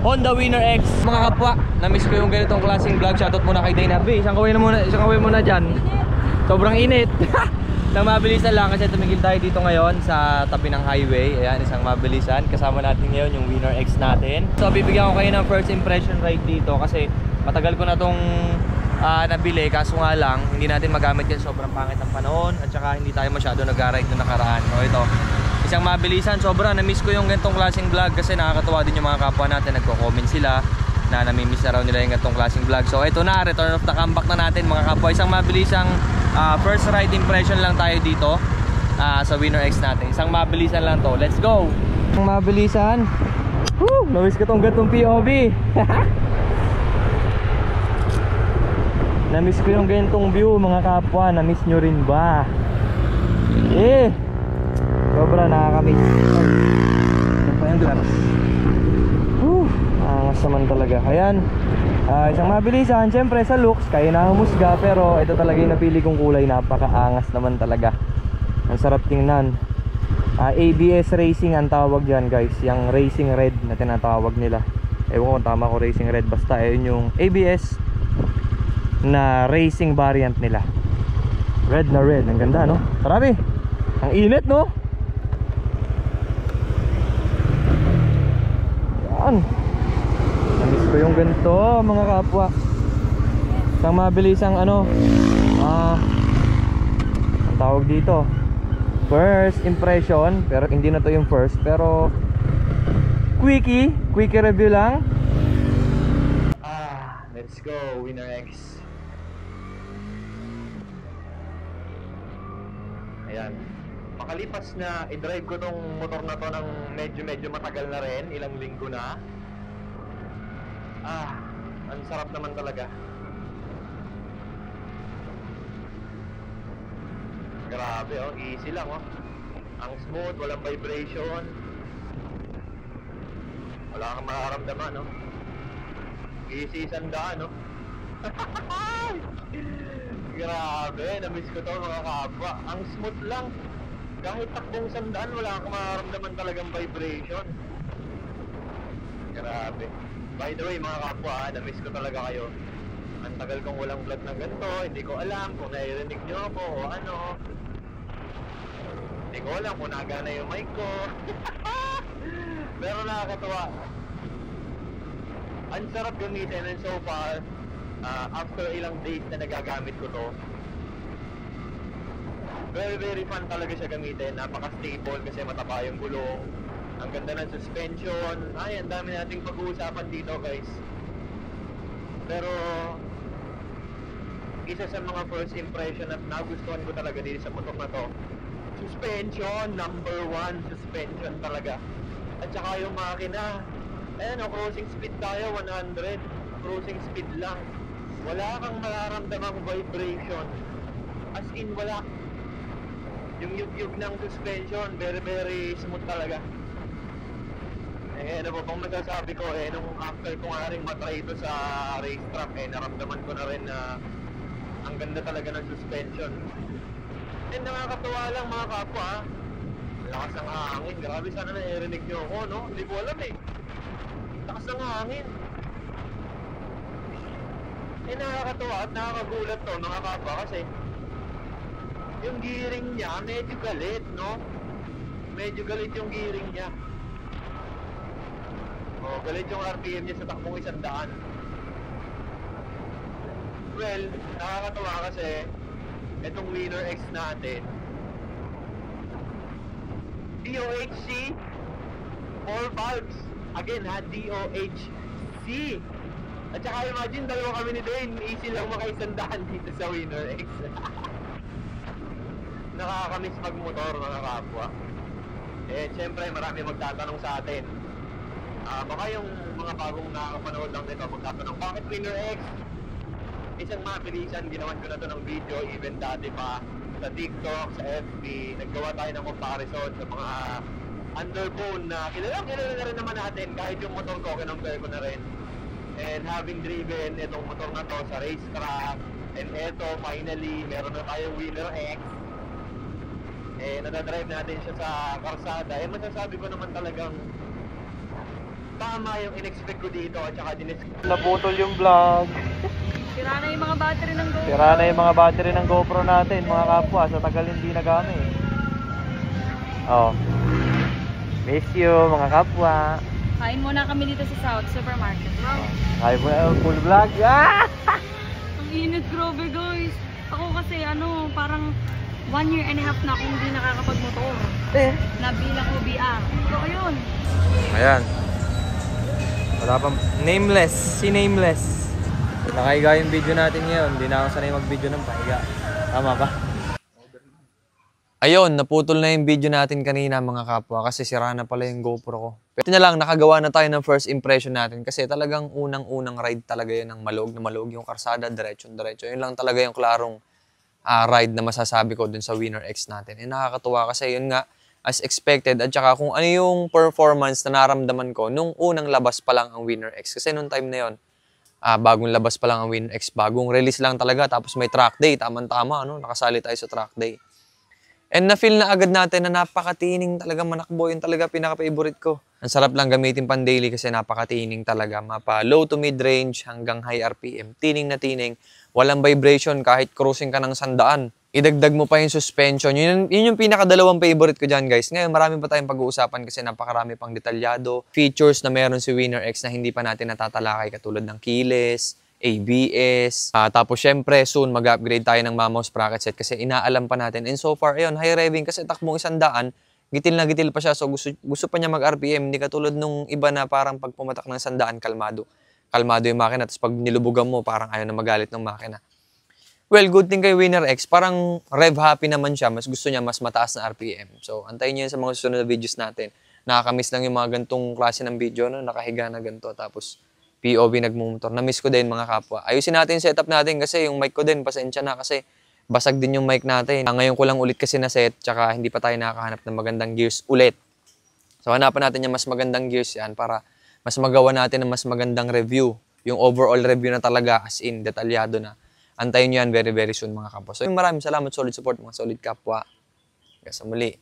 Honda Winner X. Mga kapwa, na-miss ko yung ganitong klaseng vlog. Shoutout muna kay Daynabe. Isang kaway muna dyan. Sobrang init. Isang mabilisan lang kasi tumigil tayo dito ngayon sa tabi ng highway. Ayan, isang mabilisan. Kasama natin ngayon yung Winner X natin. So bibigyan ko kayo ng first impression right dito kasi matagal ko na tong nabili. Kaso nga lang, hindi natin magamit yan. Sobrang pangit ang panahon at saka hindi tayo masyado nag-ride na nakaraan. So ito, isang mabilisan. Sobrang na-miss ko yung ganitong klaseng vlog kasi nakakatawa din yung mga kapwa natin. Nagko-comment sila na namimiss na raw nila yung ganitong klaseng vlog. So ito na, return of the comeback na natin mga kapwa. Isang mabilisang first ride impression lang tayo dito sa Winner X natin. Isang mabilisan lang to. Let's go! Isang mabilisan. Woo! Na-miss ko tong ganitong POV. Na-miss ko yung ganitong view mga kapwa. Na-miss nyo rin ba? Sobra nakakamiss. Ano pa yung glass? Angas naman talaga. Ayan, isang mabilisan. Siyempre sa looks kaya na humusga, pero ito talaga yung napili kong kulay. Napakaangas naman talaga. Ang sarap tingnan. ABS Racing ang tawag dyan guys. Yung Racing Red na tinatawag nila. Ewan ko kung tama ko, Racing Red. Basta yun yung ABS na racing variant nila. Red na red. Ang ganda no? Marami. Ang init no? Yan. Na-miss ko yung ganito mga kapwa. Isang mabilisang ano, ang tawag dito, first impression. Pero hindi na to yung first, pero quickie review lang. Let's go Winner X. Ayan, makalipas na i-drive ko tong motor na to ng medyo matagal na rin, ilang linggo na. Ang sarap naman talaga. Grabe oh, easy lang oh. Ang smooth, walang vibration. Wala kang makaramdaman no. Easy sandaan no. Grabe, na-miss ko to mga kapwa. Ang smooth lang. Kahit takbong sandaan, wala kang makaramdaman talagang vibration. Grabe. By the way mga kapwa, na-miss ko talaga kayo. Ang tagal kong walang vlog ng ganito. Hindi ko alam kung narinig nyo ako o ano. Hindi ko alam kung nagana yung mic ko. Pero nakakatawa. Ang sarap gamitin, and so far after ilang days na nagagamit ko to, very fun talaga siya gamitin. Napaka-stable kasi mataba yung gulong. Ang ganda ng suspension. Ay, ang dami nating pag-uusapan dito guys. Pero isa sa mga first impression at nagustuhan ko talaga dito sa motor na to, suspension. Number 1 suspension talaga. At saka yung makina. Ayan o, cruising speed tayo 100. Cruising speed lang. Wala kang mararamdamang vibration. As in wala. Yung yug-yug ng suspension, very smooth talaga. Ano po bang masasabi ko, nung after ko nga rin matry ito sa racetrack, naramdaman ko na rin na ang ganda talaga ng suspension. And nakakatuwa lang mga kapwa, lakas ng hangin. Grabe, sana narinig nyo ako no? Hindi ko alam lakas ng hangin. Nakakatuwa at nakakagulat to mga kapwa kasi yung gearing niya medyo galit no? Medyo galit yung gearing niya. Galit yung RPM niya sa takbong 100. Well, nakakatawa kasi itong Winner X natin, DOHC 4 valves. Again ha, DOHC. At saka imagine, dalawa kami ni Dane, easy lang maka-100 dito sa Winner X. Nakakamiss magmotor mga kapwa. Siyempre marami magtatanong sa atin. Baka yung mga bagong nakakapanood lang nito magtatanong, bakit Winner X? Isang mabilisan, ginawan ko na to ng video, even dati pa sa TikTok, sa FB. Naggawa tayo ng comparison sa mga underbone na kilala na rin naman natin. Kahit yung motor ko, kinumpare ko na rin. And having driven itong motor na to sa racetrack, and eto finally meron na tayong Winner X, nadadrive natin siya sa karsada. Masasabi ko naman talagang tama yung in-expect ko dito at saka naputol yung vlog. Sira na yung mga battery ng GoPro. Sira na yung mga battery ng GoPro natin, mga kapwa, sa tagal hindi nagamit. Oh. Miss you, mga kapwa. Kain muna kami dito sa South Supermarket. Wow. Kain mo na full vlog. Ah! Ang init, grabe guys. Ako kasi parang 1 year and a half na akong hindi nakakapag-motor. Nabilang OBR. So ayun. Ayan. Wala pang nameless, si nameless. Nakahiga yung video natin ngayon. Hindi na ako sanay mag-video ng pahiga. Tama ba? Ayun, naputol na yung video natin kanina mga kapwa kasi sira na pala yung GoPro ko. Ito na lang, nakagawa na tayo ng first impression natin kasi talagang unang-unang ride talaga yun ng malog na malog yung karsada, diretso-diretso. Yun lang talaga yung klarong ride na masasabi ko dun sa Winner X natin. Nakakatuwa kasi yun nga, as expected at saka kung ano yung performance na naramdaman ko nung unang labas pa lang ang Winner X. Kasi nung time na yun, bagong labas pa lang ang Winner X, bagong release lang talaga tapos may track day, tamang-tama, nakasali tayo sa track day. And na-feel na agad natin na napakatining talaga manakbo. Yun talaga pinaka-favorite ko. Ang sarap lang gamitin pan daily kasi napakatining talaga. Mapa low to mid-range hanggang high RPM. Tining na tining. Walang vibration kahit cruising ka ng 100. Idagdag mo pa yung suspension. Yun yung pinaka-dalawang favorite ko dyan guys. Ngayon marami pa tayong pag-uusapan kasi napakarami pang detalyado. Features na meron si Winner X na hindi pa natin natatalakay katulad ng keyless, ABS, tapos syempre soon mag-upgrade tayo ng mouse bracket set kasi inaalam pa natin. And so far, ayun, high revving kasi takbong 100, gitil na gitil pa siya. So gusto pa niya mag-RPM, hindi katulad nung iba na parang pag pumatak ng 100, kalmado. Kalmado yung makina, tapos pag nilubugan mo, parang ayaw na magalit ng makina. Well, good thing kay Winner X, parang rev happy naman siya, mas gusto niya mas mataas na RPM. So antayin niyo yun sa mga susunod na videos natin. Nakakamiss lang yung mga gantong klase ng video, nakahiga na ganito, tapos POV nagmumotor. Na-miss ko din mga kapwa. Ayusin natin setup natin kasi yung mic ko din, pasensya na kasi basag din yung mic natin. Ngayon ko lang ulit kasi na-set, tsaka hindi pa tayo nakakahanap ng magandang gears ulit. So hanapan natin yung mas magandang gears yan para mas magawa natin ng mas magandang review. Yung overall review na talaga as in, detalyado na. Antayin nyo yan very very soon mga kapwa. So maraming salamat, solid support mga solid kapwa. Hanggang sa muli.